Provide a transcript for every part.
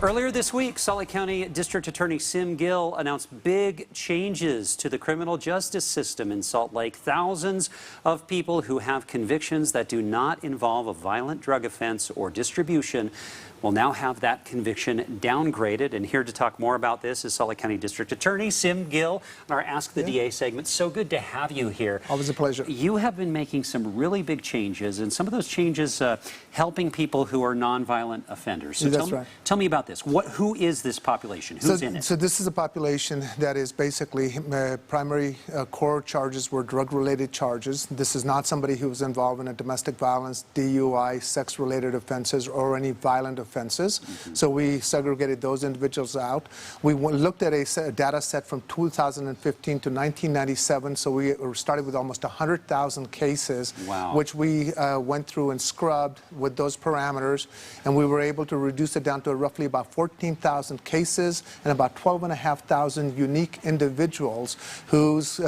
Earlier this week, Salt Lake County District Attorney Gill announced big changes to the criminal justice system in Salt Lake. Thousands of people who have convictions that do not involve a violent drug offense or distribution will now have that conviction downgraded. And here to talk more about this is Salt Lake County District Attorney Gill on our Ask the DA segment. So good to have you here. Always a pleasure. You have been making some really big changes, and some of those changes helping people who are nonviolent offenders. So That's right. Tell me about this. Who is this population? Who's in it? So this is a population that is basically primary core charges were drug-related charges. This is not somebody who was involved in a domestic violence, DUI, sex-related offenses, or any violent offenses. So we segregated those individuals out. We looked at a data set from 2015 to 1997. So we started with almost 100,000 cases, wow, which we went through and scrubbed with those parameters, and we were able to reduce it down to roughly about 14,000 cases and about 12,500 unique individuals whose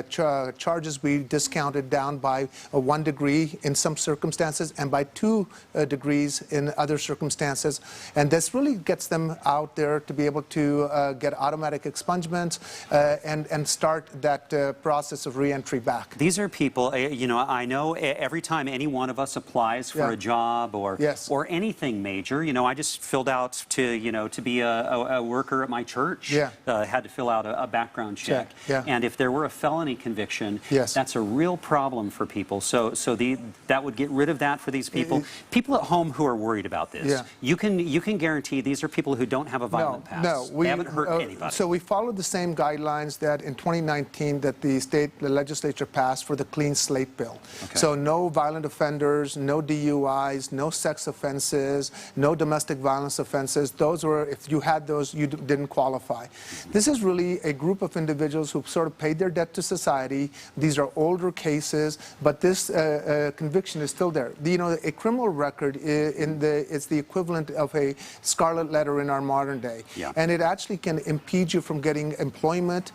charges we discounted down by 1 degree in some circumstances and by 2 degrees in other circumstances. And this really gets them out there to be able to get automatic expungements and start that process of reentry back. These are people, you know, I know every time any one of us applies for a job or anything major, you know, I just filled out to be a worker at my church. Had to fill out a background check. And if there were a felony conviction, that's a real problem for people. So that would get rid of that for these people. People at home who are worried about this, you can guarantee these are people who don't have a violent past. They haven't hurt anybody. So we followed the same guidelines that in 2019 that the legislature passed for the Clean Slate Bill. So no violent offenders, no DUIs, no sex offenses, no domestic violence offenses. Those were, if you had those, you didn't qualify. This is really a group of individuals who've sort of paid their debt to society. These are older cases, but this conviction is still there. You know, a criminal record is the equivalent of a scarlet letter in our modern day. And it actually can impede you from getting employment,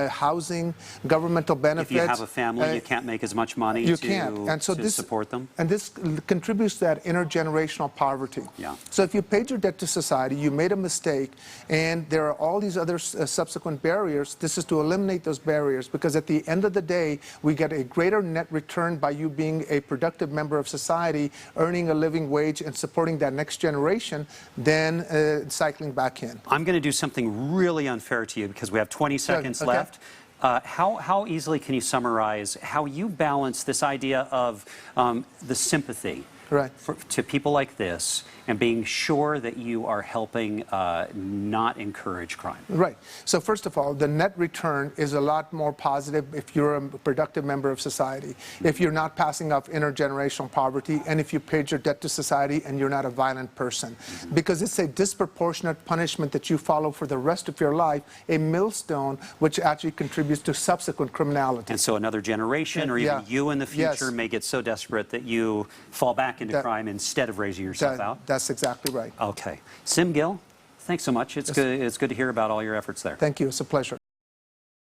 housing, governmental benefits. If you have a family, you can't make as much money to support them. And this contributes to that intergenerational poverty. So if you paid your debt to society, you made a mistake, and there are all these other subsequent barriers, this is to eliminate those barriers, because at the end of the day, we get a greater net return by you being a productive member of society, earning a living wage and supporting that next generation than cycling back in. I'm going to do something really unfair to you because we have 20 seconds left. How easily can you summarize how you balance this idea of the sympathy to people like this and being sure that you are helping not encourage crime? So first of all, the net return is a lot more positive if you're a productive member of society, if you're not passing off intergenerational poverty, and if you paid your debt to society and you're not a violent person. Because it's a disproportionate punishment that you follow for the rest of your life, a millstone which actually contributes to subsequent criminality. And so another generation or even you in the future may get so desperate that you fall back into crime instead of raising yourself out? That's exactly right. Okay. Gill, thanks so much. It's good to hear about all your efforts there. Thank you. It's a pleasure.